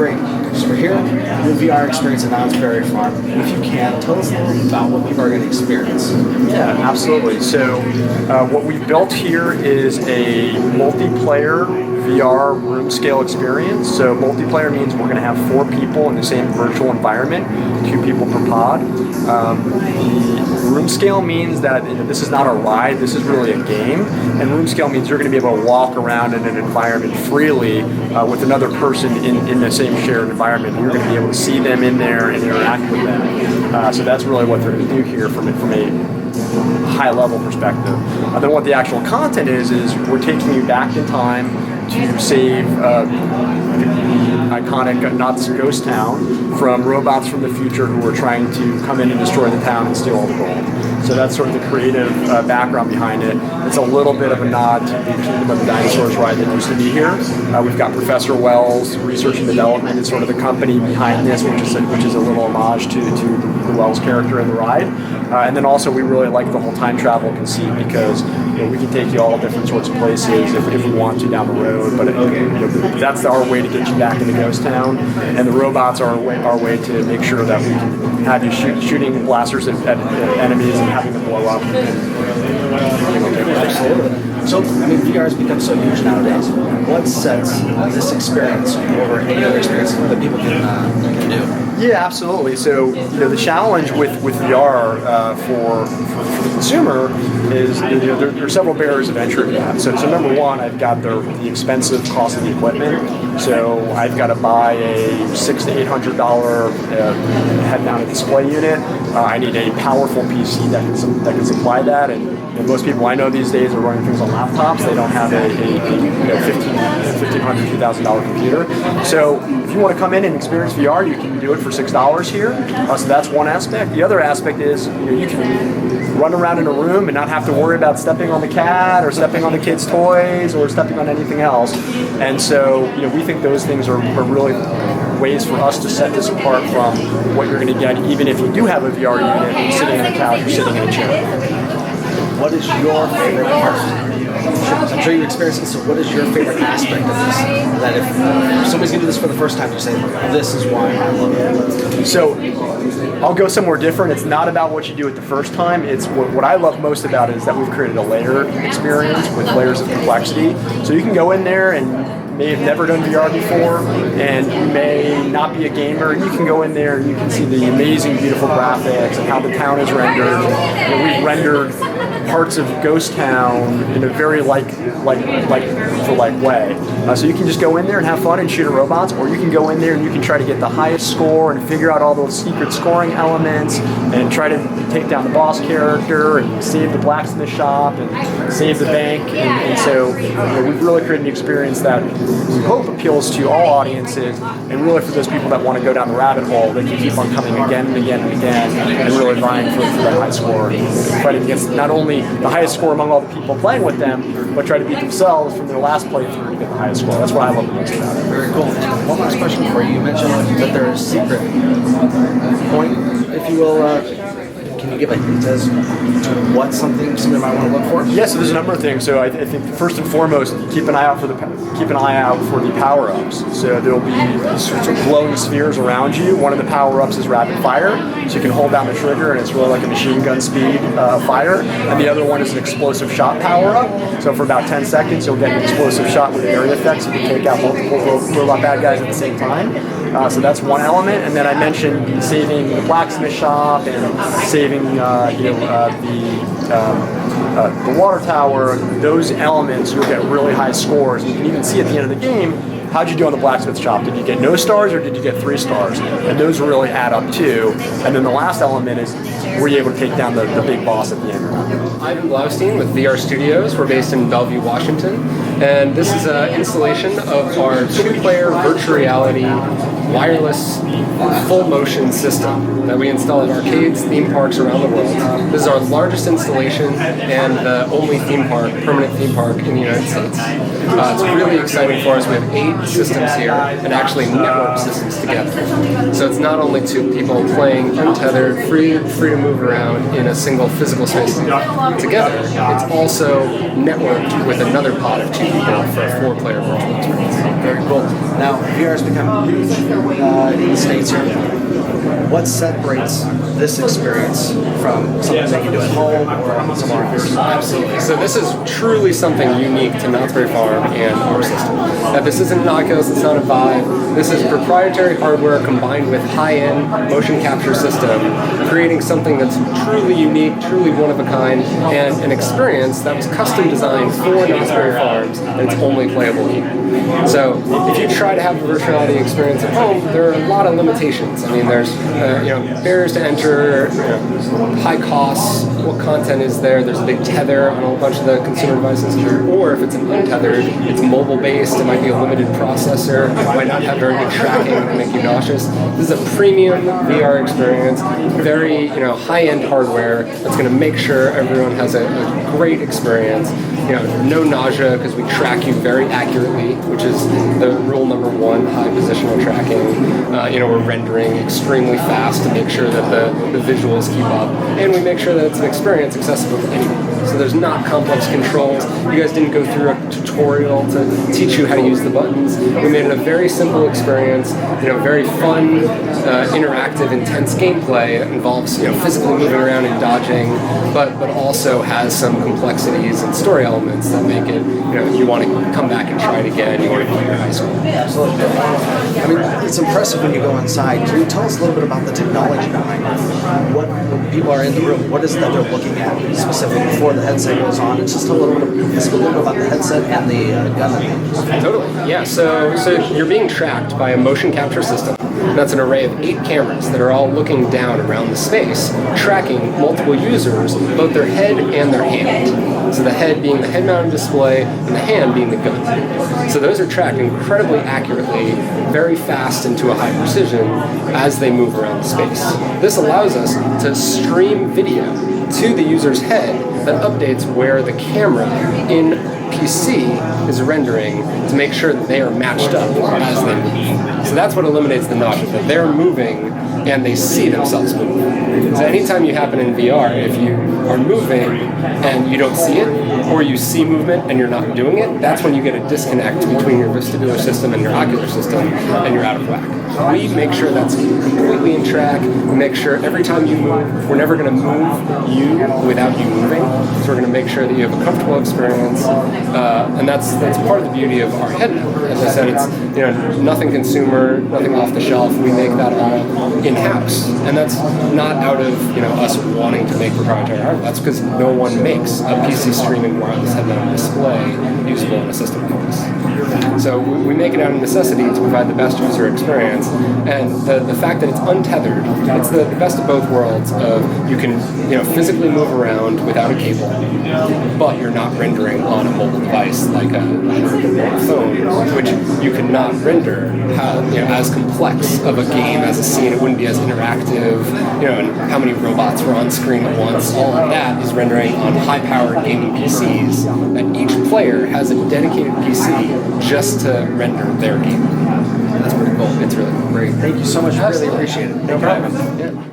great. So we're here, the VR experience at Knott's Berry Farm. If you can, tell us a little bit about what people are going to experience. Yeah, absolutely. So what we've built here is a multiplayer VR room scale experience. So multiplayer means we're going to have 4 people in the same virtual environment, 2 people per pod. The room scale means that this is not a ride, this is really a game. And room scale means you're going to be able to walk around in an environment freely with another person in the same shared environment. You're going to be able to see them in there and interact with them. So that's really what they're going to do here from a high level perspective. Then what the actual content is we're taking you back in time to save the iconic Knott's ghost town from robots from the future who are trying to come in and destroy the town and steal all the gold. So that's sort of the creative background behind it. It's a little bit of a nod to the Kingdom of the Dinosaurs ride that used to be here. We've got Professor Wells, Research and Development is sort of the company behind this, which is a little homage to the Wells character in the ride. And then also we really like the whole time travel conceit because we can take you all different sorts of places if we want to down the road. But that's our way to get you back into Ghost Town, and the robots are our way to make sure that we can have you shooting blasters at enemies and having them blow up. Absolutely. So, VR has become so huge nowadays. What sets this experience over any other experience that people can do? Yeah, absolutely. So, the challenge with VR for the consumer is there are several barriers of entry to that. So number one, I've got the expensive cost of the equipment. So I've got to buy a $600 to $800 head-mounted display unit. I need a powerful PC that can supply that, and most people I know these days are running things on laptops. They don't have a $1,500, $2,000 computer. So if you want to come in and experience VR, you can do it for $6 here. So that's one aspect. The other aspect is you can run around in a room and not have to worry about stepping on the cat or stepping on the kids' toys or stepping on anything else. And so we think those things are really ways for us to set this apart from what you're going to get even if you do have a VR unit and sitting on a couch or sitting in a chair. What is your favorite part? I'm sure you experienced this, so what is your favorite aspect of this? That if somebody's going to do this for the first time, you say, this is why I love it. So I'll go somewhere different. It's not about what you do it the first time. It's what I love most about it is that we've created a layered experience with layers of complexity. So you can go in there and may have never done VR before, and you may not be a gamer. You can go in there and you can see the amazing, beautiful graphics and how the town is rendered. We've rendered parts of Ghost Town in a very like way. So you can just go in there and have fun and shoot at robots, or you can go in there and you can try to get the highest score and figure out all those secret scoring elements and try to take down the boss character and save the blacksmith shop and save the bank. And so we've really created an experience that we hope appeals to all audiences, and really for those people that want to go down the rabbit hole, they can keep on coming again and again and again and really vying for that high score and fighting against not only the highest score among all the people playing with them, but try to beat themselves from their last playthrough to get the highest score. That's what I love the most about it. Very cool. One last question for you. You mentioned that there is a secret point, if you will. Can you give a hint as to what somebody might want to look for? Yes, so there's a number of things. So I think first and foremost, keep an eye out for the power-ups. So there'll be sorts of glowing spheres around you. One of the power-ups is rapid fire, so you can hold down the trigger and it's really like a machine gun speed fire. And the other one is an explosive shot power-up. So for about 10 seconds, you'll get an explosive shot with area effects. You can take out multiple robot bad guys at the same time. So that's one element. And then I mentioned saving the blacksmith shop and saving the water tower. Those elements, you'll get really high scores. You can even see at the end of the game, how'd you do on the blacksmith shop? Did you get no stars or did you get 3 stars? And those really add up too. And then the last element is, were you able to take down the big boss at the end or not? Ivan Blaustein with VR Studios. We're based in Bellevue, Washington. And this is an installation of our 2-player virtual reality wireless full motion system that we install at arcades, theme parks around the world. This is our largest installation and the only permanent theme park in the United States. It's really exciting for us. We have 8 systems here and actually network systems together. So it's not only 2 people playing untethered, free to move around in a single physical space together. It's also networked with another pod of 2 people for a 4-player virtual experience. Very cool. Now, VR has become huge in the States here. What separates this experience from something they can do at home or somewhere else? Absolutely. So this is truly something unique to Knott's Berry Farm and our system. This isn't an Oculus, it's not a Vive. This is proprietary hardware combined with high-end motion capture system, creating something that's truly unique, truly one of a kind, and an experience that was custom designed for Knott's Berry Farms, and it's only playable here. So if you try to have a virtual reality experience at home, there are a lot of limitations. I mean, there's barriers to enter, high costs, what content is there, there's a big tether on a bunch of the consumer devices, or if it's an untethered, it's mobile based, it might be a limited processor, it might not have very good tracking, it can make you nauseous. This is a premium VR experience, very high-end hardware that's going to make sure everyone has a great experience. No nausea because we track you very accurately, which is the rule number one, high positional tracking. We're rendering extremely fast to make sure that the visuals keep up, and we make sure that it's an experience accessible to anyone. So there's not complex controls. You guys didn't go through a tutorial to teach you how to use the buttons. We made it a very simple experience, very fun, interactive, intense gameplay. It involves physically moving around and dodging, but also has some complexities and story elements that make it, you want to come back and try it again, you want to play your high school. Absolutely. I mean, it's impressive when you go inside. Can you tell us a little bit about the technology behind it? When people are in the room, what is it that they're looking at specifically before the headset goes on? It's just a little bit about the headset and the gun that they use. Totally, yeah. So you're being tracked by a motion capture system. That's an array of 8 cameras that are all looking down around the space, tracking multiple users, both their head and their hand. So the head being the head-mounted display and the hand being the gun. So those are tracked incredibly accurately, very fast and to a high precision as they move around the space. This allows us to stream video to the user's head that updates where the camera in PC is rendering to make sure that they are matched up as they move. So that's what eliminates the nausea, that they're moving and they see themselves move. So anytime you happen in VR, if you are moving and you don't see it, or you see movement and you're not doing it, that's when you get a disconnect between your vestibular system and your ocular system, and you're out of whack. We make sure that's completely in track. We make sure every time you move, we're never going to move you without you moving. So we're going to make sure that you have a comfortable experience, and that's part of the beauty of our head mount. As I said, it's nothing consumer, nothing off the shelf. We make that all in-house, and that's not out of us wanting to make proprietary hardware. That's because no one makes a PC streaming wireless head-mounted display usable in a system like this. So we make it out of necessity to provide the best user experience, and the fact that it's untethered, it's the best of both worlds. Of you can physically move around without a cable, but you're not rendering on a mobile device like a phone, which you could not render as complex of a game as a scene. It wouldn't be as interactive, and how many robots were on screen at once. All of that is rendering on high-powered gaming PCs, and each player has a dedicated PC just to render their game. That's pretty cool. It's really great. Thank you so much. I really appreciate it. No problem. Yeah.